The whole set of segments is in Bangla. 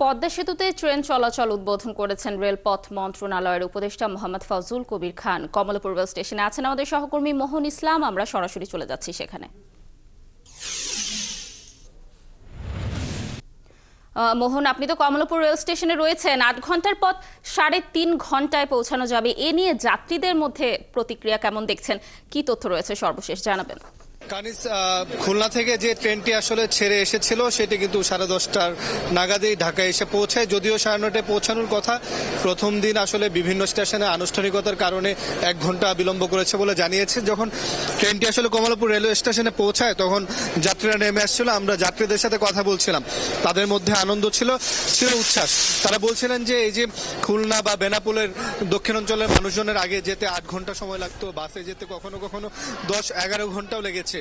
পদ্মা সেতুতে ট্রেন চলাচল উদ্বোধন করেছেন রেলপথ মন্ত্রণালয়ের উপদেষ্টা মোহাম্মদ ফজলুল কবির খান। কমলাপুর রেল স্টেশনে আছেন আমাদের সহকর্মী মোহন ইসলাম। আমরা সরাসরি চলে যাচ্ছি সেখানে। মোহন, আপনি তো কমলাপুর রেল স্টেশনে রয়েছেন। ৮ ঘন্টার পথ ৩.৫ ঘন্টায় পৌঁছানো যাবে, এ নিয়ে যাত্রীদের মধ্যে প্রতিক্রিয়া কেমন দেখছেন? কি তথ্য রয়েছে সর্বশেষ জানাবেন। কানিস, খুলনা থেকে যে ট্রেনটি আসলে ছেড়ে এসেছিল সেটি কিন্তু 10:30টার নাগাদেই ঢাকায় এসে পৌঁছায়। যদিও 9:30টায় পৌঁছানোর কথা, প্রথম দিন আসলে বিভিন্ন স্টেশনে আনুষ্ঠানিকতার কারণে 1 ঘন্টা বিলম্ব করেছে বলে জানিয়েছে। যখন ট্রেনটি আসলে কমলাপুর রেলওয়ে স্টেশনে পৌঁছায় তখন যাত্রীরা নেমে আসছিল। আমরা যাত্রীদের সাথে কথা বলছিলাম, তাদের মধ্যে আনন্দ ছিল উচ্ছ্বাস। তারা বলছিলেন যে এই যে খুলনা বা বেনাপোলের দক্ষিণাঞ্চলের মানুষজনের আগে যেতে 8 ঘন্টা সময় লাগতো, বাসে যেতে কখনো কখনো 10-11 ঘন্টাও লেগেছে।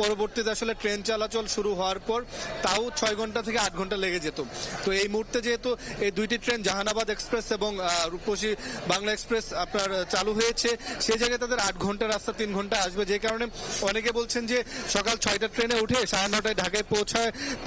পরবর্তীতে আসলে ট্রেন চলাচল শুরু হওয়ার পর তাও 6 ঘন্টা থেকে 8 ঘন্টা লেগে যেত। তো এই মুহূর্তে যেহেতু এই দুইটি ট্রেন জাহানাবাদ এক্সপ্রেস এবং রূপসী বাংলা এক্সপ্রেস আপনার চালু হয়েছে, সেই জায়গায় তাদের 8 ঘন্টা রাস্তা 3 ঘন্টা আসবে। যে কারণে অনেকে বলছেন যে সকাল 6টার ট্রেনে উঠে 9:30টায় ঢাকায়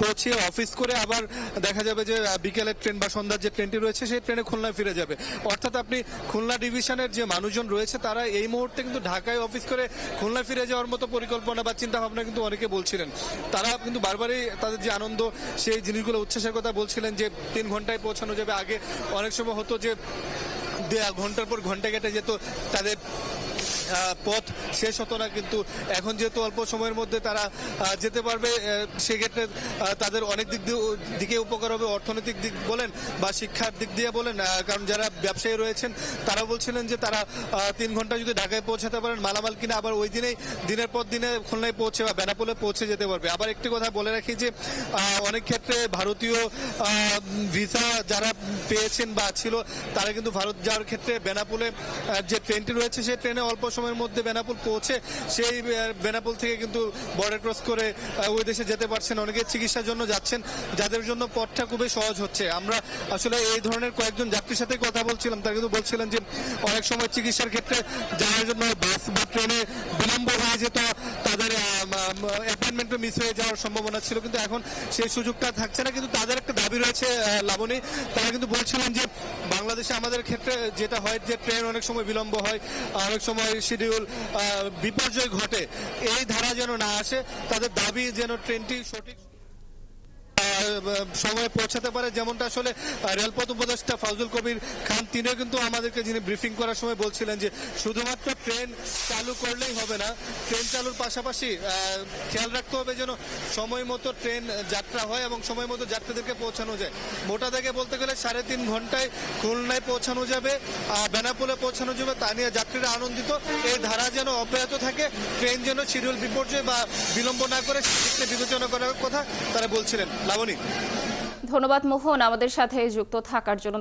পৌঁছিয়ে অফিস করে আবার দেখা যাবে যে বিকেলের ট্রেন বা সন্ধ্যার যে ট্রেনটি রয়েছে সেই ট্রেনে খুলনায় ফিরে যাবে। অর্থাৎ আপনি খুলনা ডিভিশনের যে মানুষজন রয়েছে তারা এই মুহূর্তে কিন্তু ঢাকায় অফিস করে খুলনা ফিরে যাওয়ার মতো পরিকল্পনা বা চিন্তা ভাবনা কিন্তু অনেকে বলছিলেন। তারা কিন্তু বারবারই তাদের যে আনন্দ সেই জিনিসগুলো উচ্ছ্বাসের কথা বলছিলেন যে 3 ঘন্টায় পৌঁছানো যাবে। আগে অনেক সময় হতো যে ঘন্টার পর ঘন্টা কেটে যেত, তাদের পথ শেষ হতো না। কিন্তু এখন যেহেতু অল্প সময়ের মধ্যে তারা যেতে পারবে, সেক্ষেত্রে তাদের অনেক দিকে উপকার হবে। অর্থনৈতিক দিক বলেন বা শিক্ষার দিক দিয়ে বলেন, কারণ যারা ব্যবসায়ী রয়েছেন তারা বলছিলেন যে তারা 3 ঘন্টা যদি ঢাকায় পৌঁছাতে পারেন, মালামাল কিনে আবার ওই দিনেই দিনের পর দিনে খুলনায় পৌঁছে বা বেনাপোলে পৌঁছে যেতে পারবে। আবার একটি কথা বলে রাখি যে অনেক ক্ষেত্রে ভারতীয় ভিসা যারা পেয়েছেন বা ছিল তারা কিন্তু ভারত যাওয়ার ক্ষেত্রে বেনাপোলে যে ট্রেনটি রয়েছে সেই ট্রেনে অল্প সময়ের মধ্যে বেনাপোল পৌঁছে সেই বেনাপোল থেকে কিন্তু বর্ডার ক্রস করে ওই দেশে যেতে পারছেন। অনেকে চিকিৎসার জন্য যাচ্ছেন, যাদের জন্য পথটা খুবই সহজ হচ্ছে। আমরা আসলে এই ধরনের কয়েকজন যাত্রীর সাথে কথা বলছিলাম, তারা কিন্তু বলছিলেন যে অনেক সময় চিকিৎসার ক্ষেত্রে যাওয়ার জন্য বাস বা ট্রেনে বিলম্ব হয়ে যেত, তাদের অ্যাপয়েন্টমেন্টও মিস হয়ে যাওয়ার সম্ভাবনা ছিল, কিন্তু এখন সেই সুযোগটা থাকছে না। কিন্তু তাদের একটা দাবি রয়েছে লাবণী, তারা কিন্তু বলছিলেন যে বাংলাদেশে আমাদের ক্ষেত্রে যেটা হয় যে ট্রেন অনেক সময় বিলম্ব হয়, অনেক সময় শিডিউল বিপর্যয় ঘটে, এই ধারা যেন না আসে। তাদের দাবি যেন ট্রেনটি সঠিক সময়ে পৌঁছাতে পারে। যেমনটা আসলে রেলপথ উপদেষ্টা ফজলুল কবির খান তিনিও কিন্তু আমাদেরকে যিনি ব্রিফিং করার সময় বলছিলেন যে শুধুমাত্র ট্রেন চালু করলেই হবে না, ট্রেন চালুর পাশাপাশি খেয়াল রাখতে হবে যেন সময় মতো ট্রেন যাত্রা হয় এবং সময় মতো যাত্রীদেরকে পৌঁছানো যায়। মোটা দাগে বলতে গেলে 3.5 ঘন্টায় খুলনায় পৌঁছানো যাবে, বেনাপোলে পৌঁছানো যাবে, তা নিয়ে যাত্রীরা আনন্দিত। এই ধারা যেন অব্যাহত থাকে, ট্রেন যেন শিডিউল বিপর্যয় বা বিলম্ব না করে সেক্ষেত্রে বিবেচনা করার কথা তারা বলছিলেন। লাবণী, ধন্যবাদ মোহন আমাদের সাথে যুক্ত থাকার জন্য।